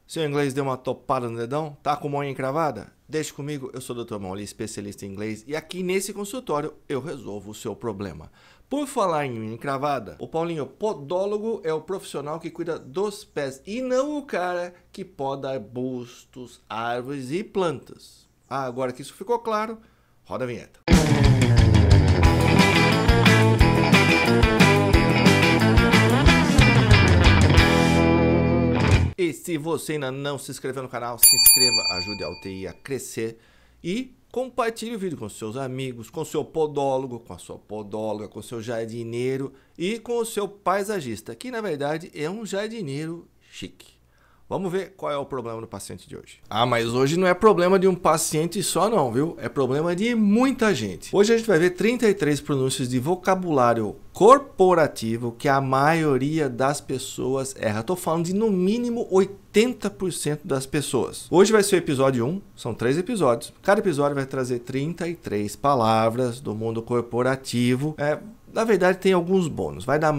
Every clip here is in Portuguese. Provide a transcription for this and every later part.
Seu inglês deu uma topada no dedão? Tá com a mão encravada? Deixe comigo, eu sou o Dr. Mauli, especialista em inglês, e aqui nesse consultório eu resolvo o seu problema. Por falar em unha encravada, o Paulinho, podólogo é o profissional que cuida dos pés e não o cara que poda arbustos, árvores e plantas. Agora que isso ficou claro, roda a vinheta. E se você ainda não se inscreveu no canal, se inscreva, ajude a UTI a crescer e compartilhe o vídeo com seus amigos, com seu podólogo, com a sua podóloga, com o seu jardineiro e com o seu paisagista, que na verdade é um jardineiro chique. Vamos ver qual é o problema do paciente de hoje. Ah, mas hoje não é problema de um paciente só não, viu? É problema de muita gente. Hoje a gente vai ver 33 pronúncias de vocabulário corporativo que a maioria das pessoas erra. Estou falando de no mínimo 80% das pessoas. Hoje vai ser o episódio 1, são 3 episódios. Cada episódio vai trazer 33 palavras do mundo corporativo. Na verdade tem alguns bônus, vai dar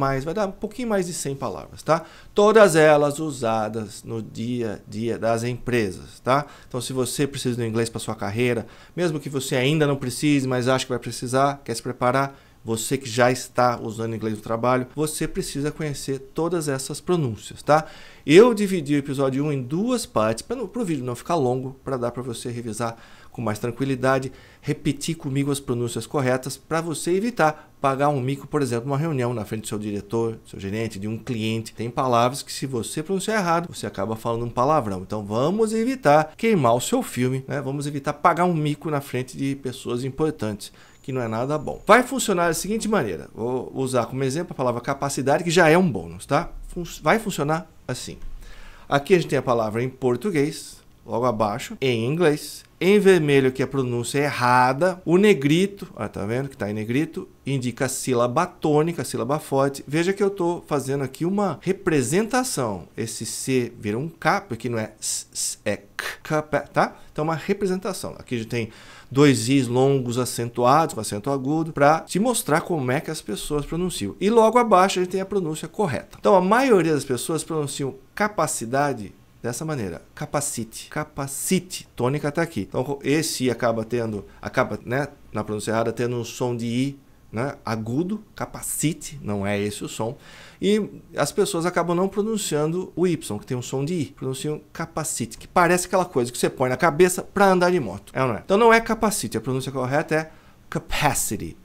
um pouquinho mais de 100 palavras, tá? Todas elas usadas no dia a dia das empresas, tá? Então se você precisa do inglês para sua carreira, mesmo que você ainda não precise, mas acha que vai precisar, quer se preparar, você que já está usando inglês no trabalho, você precisa conhecer todas essas pronúncias, tá? Eu dividi o episódio 1 em 2 partes, para o vídeo não ficar longo, para dar para você revisar com mais tranquilidade, repetir comigo as pronúncias corretas, para você evitar pagar um mico, por exemplo, numa reunião na frente do seu diretor, do seu gerente, de um cliente. Tem palavras que se você pronunciar errado, você acaba falando um palavrão. Então vamos evitar queimar o seu filme, né? Vamos evitar pagar um mico na frente de pessoas importantes, que não é nada bom. Vai funcionar da seguinte maneira, vou usar como exemplo a palavra capacidade, que já é um bônus, tá? Vai funcionar assim. Aqui a gente tem a palavra em português, logo abaixo, em inglês. Em vermelho, que a pronúncia é errada. O negrito, tá vendo que está em negrito, indica a sílaba tônica, a sílaba forte. Veja que eu estou fazendo aqui uma representação. Esse C vira um K, porque não é S, é K, tá? Então, uma representação. Aqui a gente tem 2 Is longos acentuados, com acento agudo, para te mostrar como é que as pessoas pronunciam. E logo abaixo a gente tem a pronúncia correta. Então, a maioria das pessoas pronunciam capacidade dessa maneira, capacity, tônica está aqui. Então esse I acaba né, na pronúncia errada tendo um som de I, né, agudo, capacity, não é esse o som. E as pessoas acabam não pronunciando o Y, que tem um som de I, pronunciam capacity, que parece aquela coisa que você põe na cabeça para andar de moto. É ou não é? Então não é capacity, a pronúncia correta é capacity.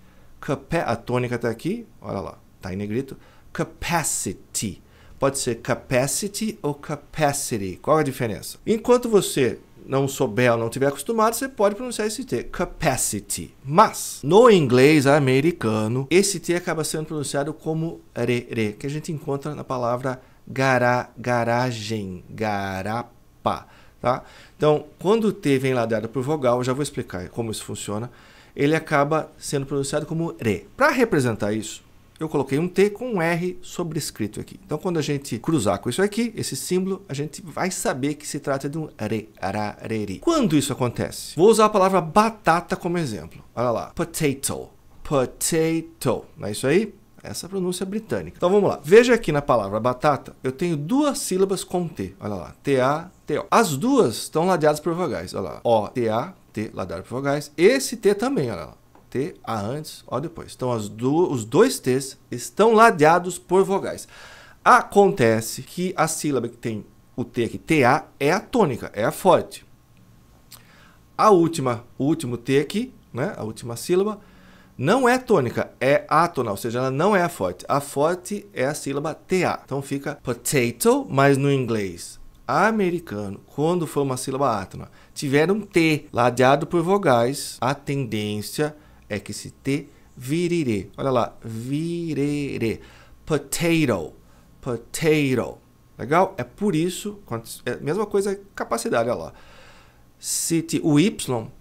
A tônica está aqui, olha lá, está em negrito, capacity. Pode ser capacity ou capacity. Qual é a diferença? Enquanto você não souber ou não estiver acostumado, você pode pronunciar esse T, capacity. Mas, no inglês americano, esse T acaba sendo pronunciado como re, que a gente encontra na palavra garagem, garapa. Tá? Então, quando o T vem ladeado por vogal, eu já vou explicar como isso funciona, ele acaba sendo pronunciado como re. Para representar isso, eu coloquei um T com um R sobrescrito aqui. Então, quando a gente cruzar com isso aqui, esse símbolo, a gente vai saber que se trata de um re, ara, re, ri. Quando isso acontece? Vou usar a palavra batata como exemplo. Olha lá, potato, não é isso aí? Essa pronúncia britânica. Então, vamos lá. Veja aqui na palavra batata, eu tenho 2 sílabas com T. Olha lá, T-A, T-O. As duas estão ladeadas por vogais. Olha lá, O, T-A, T ladeado por vogais. Esse T também, olha lá. T, A antes, O depois. Então, os 2 T's estão ladeados por vogais. Acontece que a sílaba que tem o T aqui, TA, é a tônica, é a forte. O último T aqui, né, a última sílaba, não é tônica, é atonal, ou seja, ela não é a forte. A forte é a sílaba TA. Então, fica potato, mas no inglês americano, quando for uma sílaba átona, tiver um T ladeado por vogais, a tendência é que esse T virire. Olha lá, virere. Potato. Legal? É por isso, é a mesma coisa, capacidade, olha lá. O Y,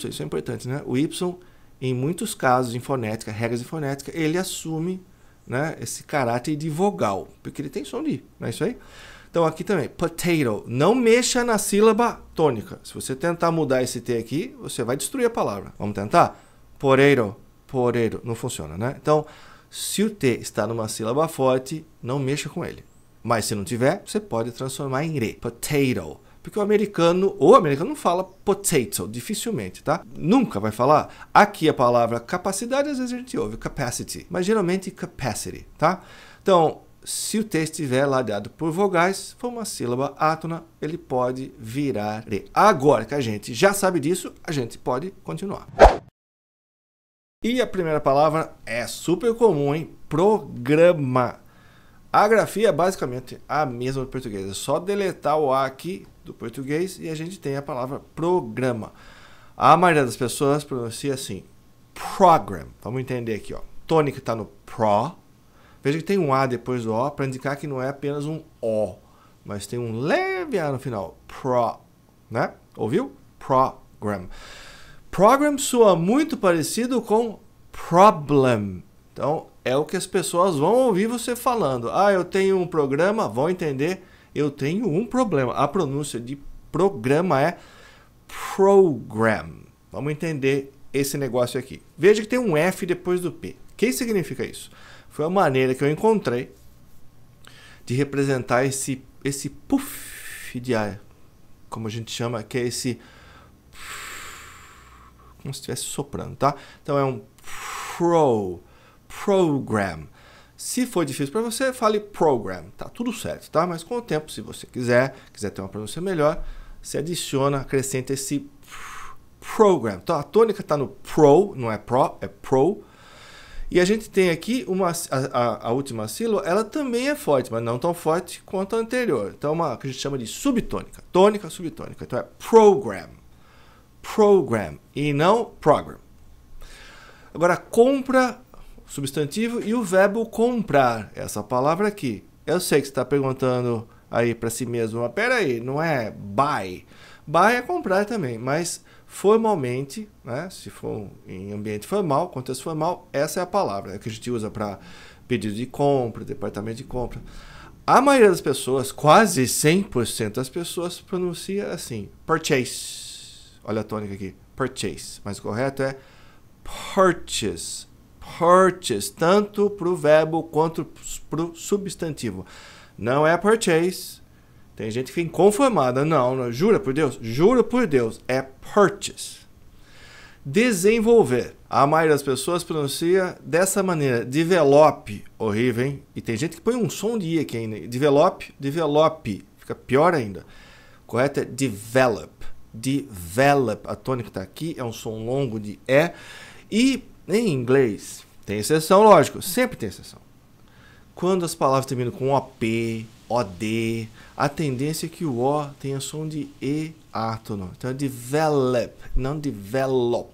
isso é importante, né? O Y, em muitos casos, em fonética, regras de fonética, ele assume, né, esse caráter de vogal, porque ele tem som de I, não é isso aí? Então aqui também, potato, não mexa na sílaba tônica. Se você tentar mudar esse T aqui, você vai destruir a palavra. Vamos tentar? Poreiro, não funciona, né? Então, se o T está numa sílaba forte, não mexa com ele. Mas se não tiver, você pode transformar em re. Potato. Porque o americano não fala potato, dificilmente, tá? Nunca vai falar. Aqui a palavra capacidade, às vezes a gente ouve capacity, mas geralmente capacity, tá? Então, se o T estiver ladeado por vogais, for uma sílaba átona, ele pode virar re. Agora que a gente já sabe disso, a gente pode continuar. E a primeira palavra é super comum, hein? Programa. A grafia é basicamente a mesma do português. É só deletar o A aqui do português e a gente tem a palavra programa. A maioria das pessoas pronuncia assim, program. Vamos entender aqui, ó. Tônica está no pro. Veja que tem um A depois do O para indicar que não é apenas um O, mas tem um leve A no final. Pro, né? Ouviu? Program. Program soa muito parecido com problem. Então, é o que as pessoas vão ouvir você falando. Ah, eu tenho um programa, vão entender, eu tenho um problema. A pronúncia de programa é program. Vamos entender esse negócio aqui. Veja que tem um F depois do P. O que significa isso? Foi a maneira que eu encontrei de representar esse puff de ar, como a gente chama, que é esse... como se estivesse soprando, tá? Então, é um program. Se for difícil para você, fale program. Tá tudo certo, tá? Mas com o tempo, se você quiser ter uma pronúncia melhor, você adiciona, acrescenta esse program. Então, a tônica está no pro, não é pro, é pro. E a gente tem aqui a última sílaba, ela também é forte, mas não tão forte quanto a anterior. Então, uma que a gente chama de subtônica. Tônica, subtônica. Então, é program. Program e não program. Agora, compra, substantivo, e o verbo comprar, essa palavra aqui. Eu sei que você está perguntando aí para si mesmo, mas peraí, não é buy? Buy é comprar também, mas formalmente, né, se for em ambiente formal, contexto formal, essa é a palavra que a gente usa para pedido de compra, departamento de compra. A maioria das pessoas, quase 100% das pessoas, pronuncia assim, purchase. Olha a tônica aqui, purchase. Mas o correto é purchase. Purchase, tanto para o verbo quanto para o substantivo. Não é purchase. Tem gente que fica inconformada. Não, jura por Deus? Juro por Deus. É purchase. Desenvolver. A maioria das pessoas pronuncia dessa maneira. Develop. Horrível, hein? E tem gente que põe um som de I aqui ainda. Develop, develop. Fica pior ainda. O correto é develop. Develop. A tônica está aqui. É um som longo de E. E em inglês, tem exceção, lógico. Sempre tem exceção. Quando as palavras terminam com OP, OD, a tendência é que o O tenha som de E átono. Então é develop, não develop,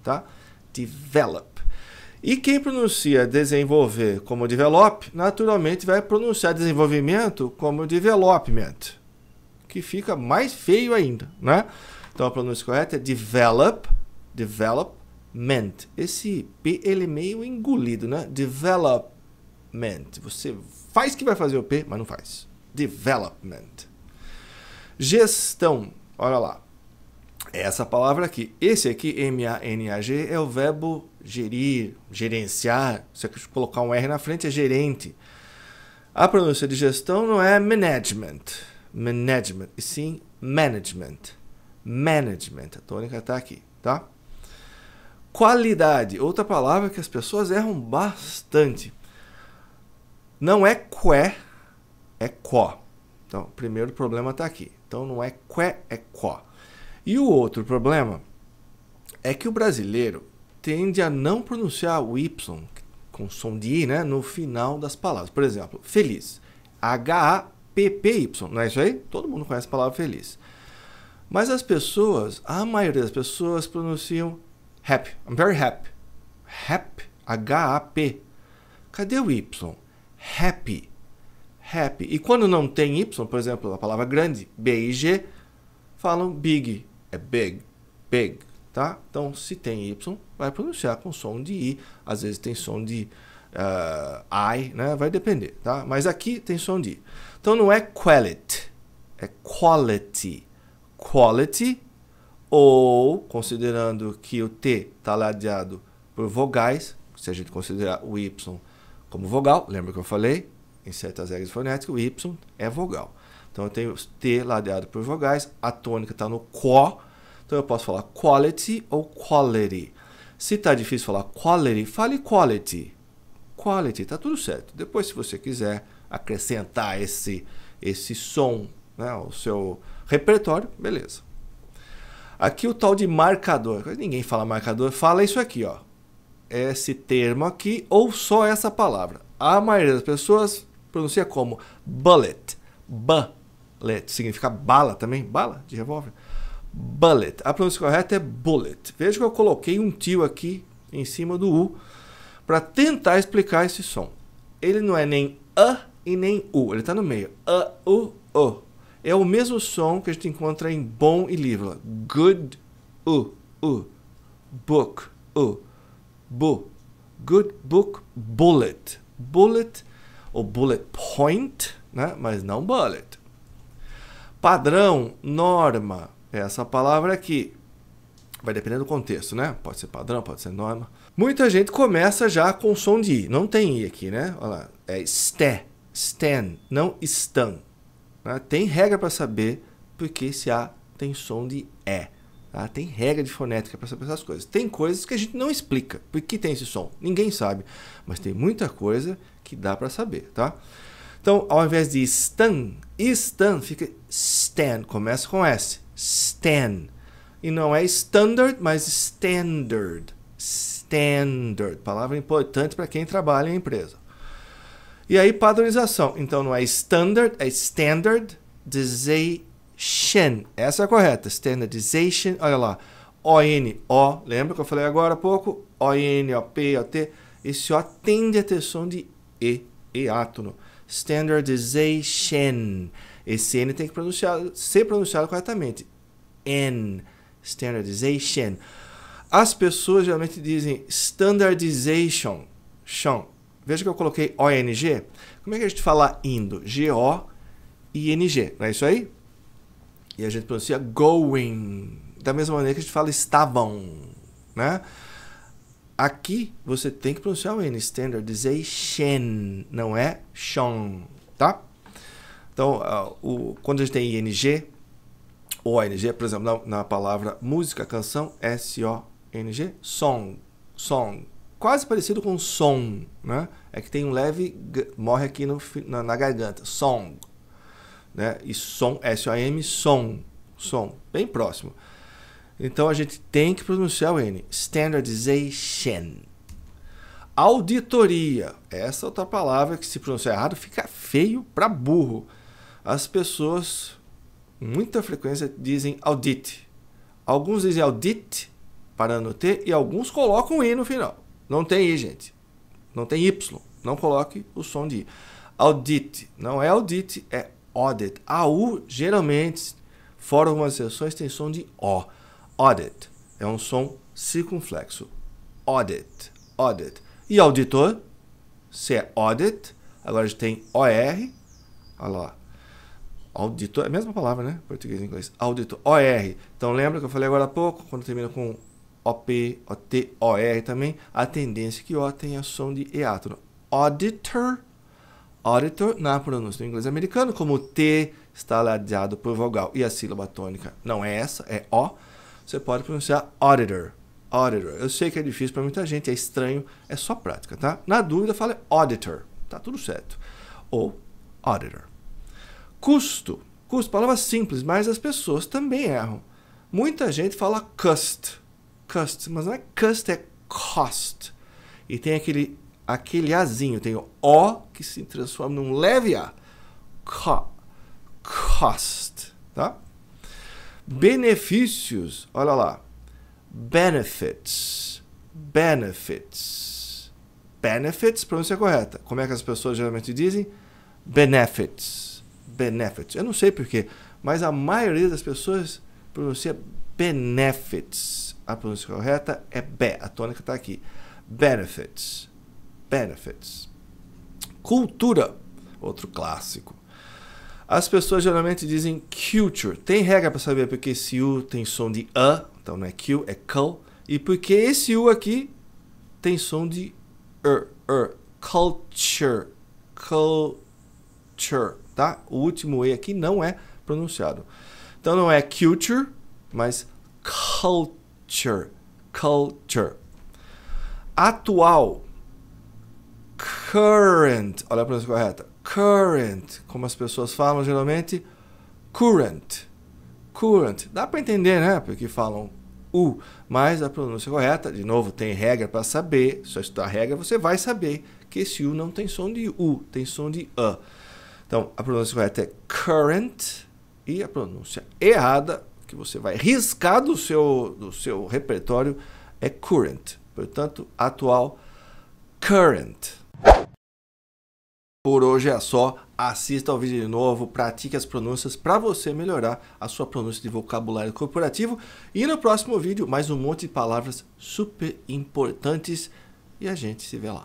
tá? Develop. E quem pronuncia desenvolver como develop, naturalmente vai pronunciar desenvolvimento como development, que fica mais feio ainda, né? Então a pronúncia correta é develop, development. Esse P, ele é meio engolido, né? Development. Você faz que vai fazer o P, mas não faz. Development. Gestão. Olha lá. Essa palavra aqui. Esse aqui, M-A-N-A-G, é o verbo gerir, gerenciar. Se você colocar um R na frente, é gerente. A pronúncia de gestão não é management. Management. E sim management. Management. A tônica está aqui, tá? Qualidade. Outra palavra que as pessoas erram bastante. Não é qué, é quó. Então, o primeiro problema está aqui. Então, não é qué, é quó. E o outro problema é que o brasileiro tende a não pronunciar o Y com som de I, né, no final das palavras. Por exemplo, feliz. H-A-P-P-Y. Não é isso aí? Todo mundo conhece a palavra feliz. Mas as pessoas, a maioria das pessoas pronunciam happy. I'm very happy. Happy. H-A-P. Cadê o Y? Happy. Happy. E quando não tem Y, por exemplo, a palavra grande, B-I-G, falam big. É big. Big. Tá? Então, se tem Y, vai pronunciar com som de I. Às vezes tem som de I, né? Vai depender. Tá? Mas aqui tem som de I. Então, não é quality. É quality. Quality. Ou, considerando que o T está ladeado por vogais, se a gente considerar o Y como vogal, lembra que eu falei? em certas regras fonéticas, o Y é vogal. Então eu tenho T ladeado por vogais, a tônica está no quo, então eu posso falar quality ou quality. Se está difícil falar quality, fale quality. Quality, tá tudo certo. Depois, se você quiser acrescentar esse som, né, ao seu repertório, beleza. Aqui o tal de marcador. Ninguém fala marcador, fala isso aqui, ó. Esse termo aqui, ou só essa palavra. A maioria das pessoas pronuncia como bullet. Bullet. Significa bala também. Bala de revólver. Bullet. A pronúncia correta é bullet. Veja que eu coloquei um tio aqui em cima do U para tentar explicar esse som. Ele não é nem A e nem U. Ele está no meio. A, U, O. É o mesmo som que a gente encontra em bom e livro. Good, U. Book, U. Bu. Good book, bullet. Bullet ou bullet point, né? Mas não bullet. Padrão, norma. Essa palavra aqui. Vai depender do contexto, né? Pode ser padrão, pode ser norma. Muita gente começa já com som de I. Não tem I aqui, né? Olha lá. É stan, não stan. Tem regra para saber porque esse A tem som de E. Tá? Tem regra de fonética para saber essas coisas. Tem coisas que a gente não explica. Por que tem esse som? Ninguém sabe. Mas tem muita coisa que dá para saber. Tá? Então, ao invés de stan fica stan. Começa com S. Stan. E não é standard, mas standard. Standard. Palavra importante para quem trabalha em empresa. E aí, padronização. Então, não é standard, é standardization. Essa é a correta. Standardization. Olha lá. O-N-O. Lembra que eu falei agora há pouco? O-N-O-P-O-T. Esse O tende a ter som de E. E-átono. Standardization. Esse N tem que ser pronunciado corretamente. N. Standardization. As pessoas geralmente dizem standardization. Veja que eu coloquei O-N-G. Como é que a gente fala indo? G-O-I-N-G. Não é isso aí? E a gente pronuncia going. Da mesma maneira que a gente fala estavam. Né? Aqui você tem que pronunciar o N. Standardization. Não é shon. Tá? Então, quando a gente tem ING, ou ONG, por exemplo, na palavra música, canção, S-O-N-G, song. Quase parecido com som, né? É que tem um leve, morre aqui na garganta, song, né? E som, S-O-M, som, bem próximo. Então a gente tem que pronunciar o N, standardization. Auditoria, essa outra palavra que se pronunciar errado fica feio para burro. As pessoas, com muita frequência, dizem audit. Alguns dizem audit, parando no T, e alguns colocam I no final. Não tem I, gente. Não tem Y. Não coloque o som de I. Audit. Não é audit, é audit. A U, geralmente, fora algumas exceções, tem som de O. Audit. É um som circunflexo. Audit. E auditor, se é audit, agora a gente tem OR. Olha lá. Auditor, é a mesma palavra, né? Português e inglês. Auditor. OR. Então, lembra que eu falei agora há pouco, quando termina com OP, OT, OR também, a tendência é que O tenha som de E-átono. Auditor, na pronúncia do inglês americano, como o T está ladeado por vogal e a sílaba tônica não é essa, é O, você pode pronunciar auditor. Eu sei que é difícil para muita gente, é estranho, é só prática, tá? Na dúvida, fala auditor, tá tudo certo. Ou auditor. Custo, palavra simples, mas as pessoas também erram. Muita gente fala cost, mas não é cost, é cost. E tem aquele Azinho, tem o O que se transforma num leve A. Cost, tá? Benefícios, olha lá. Benefits, pronúncia correta. Como é que as pessoas geralmente dizem? Benefits. Eu não sei porquê, mas a maioria das pessoas pronuncia benefits. A pronúncia correta é B, a tônica está aqui. Benefits. Cultura, outro clássico. As pessoas geralmente dizem culture. Tem regra para saber porque esse U tem som de A, então não é Q, é cul. E porque esse U aqui tem som de culture. tá? O último E aqui não é pronunciado. Então não é culture, mas culture. Atual. Current. Olha a pronúncia correta. Current. Como as pessoas falam geralmente. Current. Dá para entender, né? Porque falam U. Mas a pronúncia correta, de novo, tem regra para saber. Só estudar a regra, você vai saber que esse U não tem som de U, tem som de A. Então, a pronúncia correta é current. E a pronúncia errada, que você vai riscar do seu repertório, é current. Portanto, atual, current. Por hoje é só. Assista ao vídeo de novo, pratique as pronúncias para você melhorar a sua pronúncia de vocabulário corporativo. E no próximo vídeo, mais um monte de palavras super importantes. E a gente se vê lá.